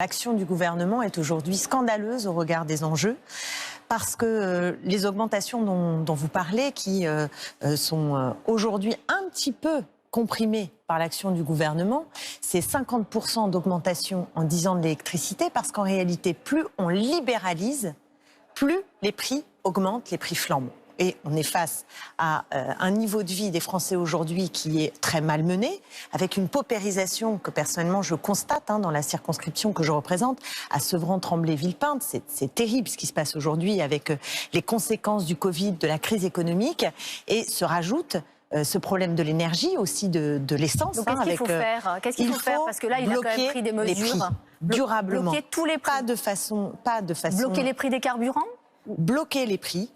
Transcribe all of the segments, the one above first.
L'action du gouvernement est aujourd'hui scandaleuse au regard des enjeux parce que les augmentations dont vous parlez, qui sont aujourd'hui un petit peu comprimées par l'action du gouvernement, c'est 50% d'augmentation en 10 ans de l'électricité parce qu'en réalité, plus on libéralise, plus les prix augmentent, les prix flambent. Et on est face à un niveau de vie des Français aujourd'hui qui est très malmené, avec une paupérisation que personnellement je constate dans la circonscription que je représente, à Sevran-Tremblay-Villepinte. C'est terrible ce qui se passe aujourd'hui avec les conséquences du Covid, de la crise économique, et se rajoute ce problème de l'énergie, aussi de l'essence. Donc qu'est-ce qu'il faut faire? Qu'est-ce qu'il faut faire? Parce que là, il a quand même pris des mesures. Durablement. Bloquer tous les prix. Pas de façon... Bloquer les prix des carburants? Bloquer les prix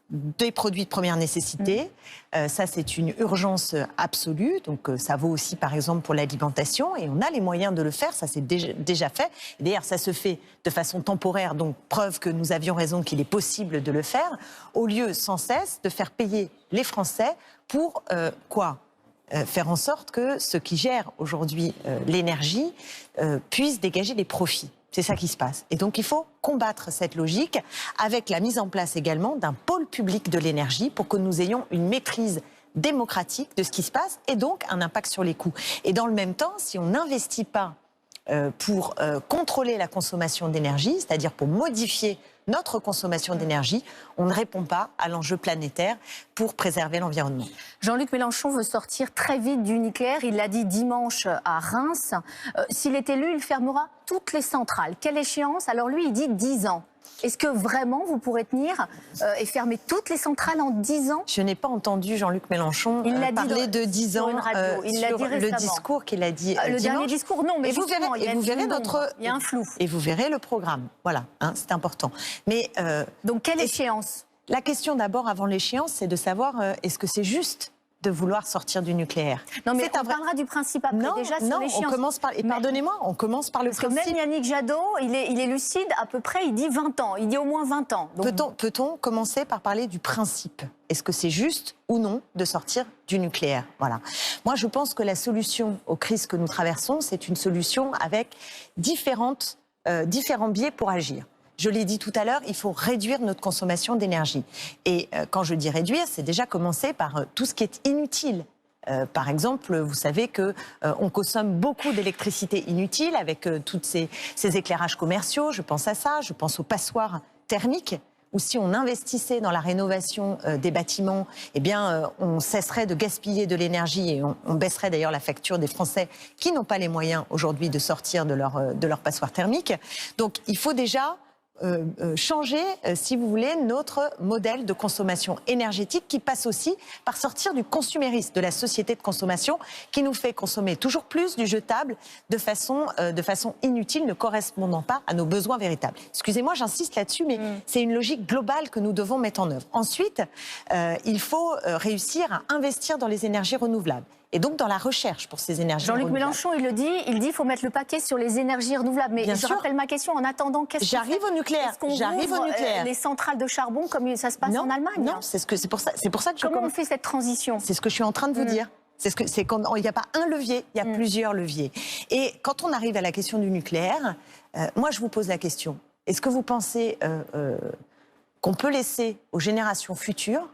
des produits de première nécessité. Ça, c'est une urgence absolue. Donc, ça vaut aussi, par exemple, pour l'alimentation. Et on a les moyens de le faire. Ça, c'est déjà fait. D'ailleurs, ça se fait de façon temporaire. Donc, preuve que nous avions raison qu'il est possible de le faire. Au lieu, sans cesse, de faire payer les Français pour faire en sorte que ceux qui gèrent aujourd'hui l'énergie puissent dégager des profits. C'est ça qui se passe. Et donc, il faut combattre cette logique avec la mise en place également d'un pôle public de l'énergie pour que nous ayons une maîtrise démocratique de ce qui se passe et donc un impact sur les coûts. Et dans le même temps, si on n'investit pas pour contrôler la consommation d'énergie, c'est-à-dire pour modifier notre consommation d'énergie, on ne répond pas à l'enjeu planétaire pour préserver l'environnement. Jean-Luc Mélenchon veut sortir très vite du nucléaire. Il l'a dit dimanche à Reims. S'il est élu, il fermera toutes les centrales. Quelle échéance? Alors lui, il dit 10 ans. Est-ce que vraiment vous pourrez tenir et fermer toutes les centrales en 10 ans? Je n'ai pas entendu Jean-Luc Mélenchon parler de 10 ans sur le discours qu'il a dit le dimanche. Dernier discours, non, mais vous verrez, il y a un flou. Et vous verrez le programme. Voilà, c'est important. Mais donc quelle échéance? La question d'abord, avant l'échéance, c'est de savoir est-ce que c'est juste de vouloir sortir du nucléaire. Non, mais on parlera du principe après. Non, déjà sur l'échéance. On commence par... Et pardonnez-moi, on commence par le principe. Parce que même Yannick Jadot, il est lucide à peu près, il dit 20 ans. Il dit au moins 20 ans. Peut-on commencer par parler du principe? Est-ce que c'est juste ou non de sortir du nucléaire? Voilà. Moi, je pense que la solution aux crises que nous traversons, c'est une solution avec différents biais pour agir. Je l'ai dit tout à l'heure, il faut réduire notre consommation d'énergie. Et quand je dis réduire, c'est déjà commencer par tout ce qui est inutile. Par exemple, vous savez qu'on consomme beaucoup d'électricité inutile avec tous ces éclairages commerciaux. Je pense à ça, je pense aux passoires thermiques, où si on investissait dans la rénovation des bâtiments, eh bien, on cesserait de gaspiller de l'énergie et on baisserait d'ailleurs la facture des Français qui n'ont pas les moyens aujourd'hui de sortir de leur passoire thermique. Donc, il faut déjà changer, si vous voulez, notre modèle de consommation énergétique qui passe aussi par sortir du consumérisme, de la société de consommation qui nous fait consommer toujours plus du jetable de façon inutile, ne correspondant pas à nos besoins véritables. Excusez-moi, j'insiste là-dessus, mais c'est une logique globale que nous devons mettre en œuvre. Ensuite, il faut réussir à investir dans les énergies renouvelables. Et donc dans la recherche pour ces énergies renouvelables. Jean-Luc Mélenchon, il dit qu'il faut mettre le paquet sur les énergies renouvelables. Mais je rappelle ma question, en attendant, qu'est-ce qu'on fait? J'arrive au nucléaire. J'arrive au nucléaire. Les centrales de charbon comme ça se passe en Allemagne? Non, c'est pour ça que Comment on fait cette transition? C'est ce que je suis en train de vous dire. Il n'y a pas un levier, il y a plusieurs leviers. Et quand on arrive à la question du nucléaire, moi je vous pose la question. Est-ce que vous pensez qu'on peut laisser aux générations futures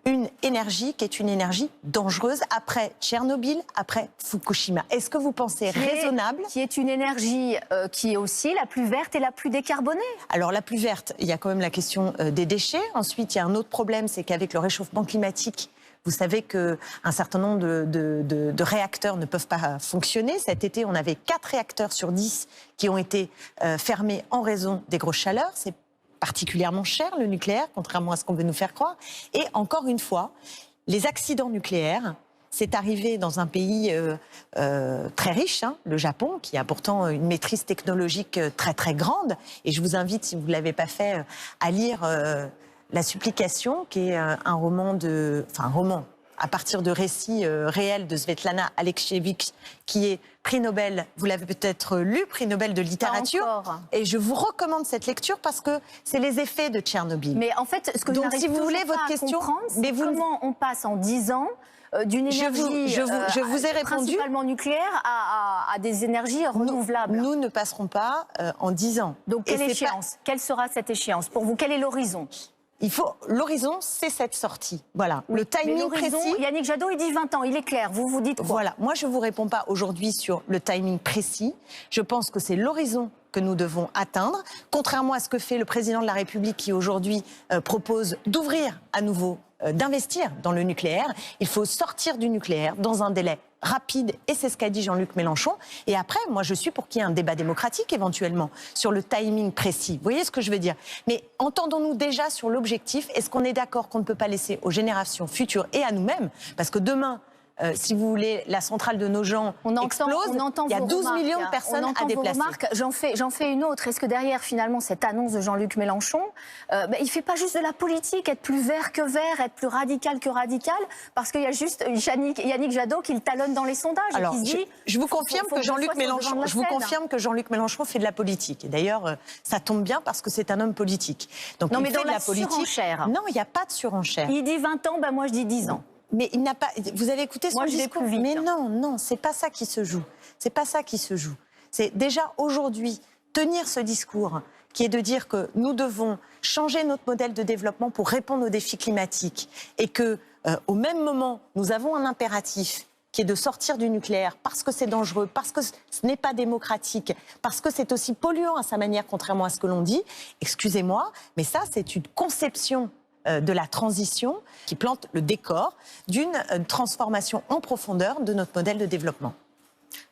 une énergie qui est une énergie dangereuse après Tchernobyl, après Fukushima? Est-ce que vous pensez raisonnable? Qui est une énergie qui est aussi la plus verte et la plus décarbonée? Alors la plus verte, il y a quand même la question des déchets. Ensuite, il y a un autre problème, c'est qu'avec le réchauffement climatique, vous savez qu'un certain nombre de réacteurs ne peuvent pas fonctionner. Cet été, on avait 4 réacteurs sur 10 qui ont été fermés en raison des grosses chaleurs. C'est particulièrement cher, le nucléaire, contrairement à ce qu'on veut nous faire croire. Et encore une fois, les accidents nucléaires, c'est arrivé dans un pays très riche, le Japon, qui a pourtant une maîtrise technologique très très grande. Et je vous invite, si vous ne l'avez pas fait, à lire La Supplication, qui est un roman à partir de récits réels de Svetlana Alexievitch, qui est prix Nobel, vous l'avez peut-être lu, prix Nobel de littérature. Et je vous recommande cette lecture parce que c'est les effets de Tchernobyl. Mais en fait, ce que donc, si vous voulez votre question, comment on passe en 10 ans d'une énergie je vous ai répondu. Principalement nucléaire à des énergies renouvelables. Nous ne passerons pas en 10 ans. Donc quelle échéance? Quelle sera cette échéance pour vous? Quel est l'horizon? L'horizon, c'est cette sortie. Voilà. Le timing précis. Yannick Jadot, il dit 20 ans, il est clair. Vous dites quoi? Voilà. Moi, je ne vous réponds pas aujourd'hui sur le timing précis. Je pense que c'est l'horizon que nous devons atteindre, contrairement à ce que fait le président de la République qui aujourd'hui propose d'ouvrir à nouveau, d'investir dans le nucléaire. Il faut sortir du nucléaire dans un délai rapide, et c'est ce qu'a dit Jean-Luc Mélenchon. Et après, moi, je suis pour qu'il y ait un débat démocratique, éventuellement, sur le timing précis. Vous voyez ce que je veux dire? Mais entendons-nous déjà sur l'objectif? Est-ce qu'on est d'accord qu'on ne peut pas laisser aux générations futures et à nous-mêmes, parce que demain, si vous voulez, la centrale de Nogent explose, il y a 12 millions de personnes à déplacer. J'en fais une autre. Est-ce que derrière, finalement, cette annonce de Jean-Luc Mélenchon, il ne fait pas juste de la politique, être plus vert que vert, être plus radical que radical, parce qu'il y a juste Yannick Jadot qui le talonne dans les sondages. Alors, et qui se dit, je vous confirme que Jean-Luc Mélenchon fait de la politique. Et d'ailleurs, ça tombe bien parce que c'est un homme politique. Donc, non, il mais fait dans de la politique. Surenchère. Non, il n'y a pas de surenchère. Il dit 20 ans, moi je dis 10 ans. Mais il n'a pas. Vous avez écouté son discours? Mais non, c'est pas ça qui se joue. C'est pas ça qui se joue. C'est déjà aujourd'hui tenir ce discours qui est de dire que nous devons changer notre modèle de développement pour répondre aux défis climatiques et que, au même moment, nous avons un impératif qui est de sortir du nucléaire parce que c'est dangereux, parce que ce n'est pas démocratique, parce que c'est aussi polluant à sa manière, contrairement à ce que l'on dit. Excusez-moi, mais ça, c'est une conception de la transition qui plante le décor d'une transformation en profondeur de notre modèle de développement.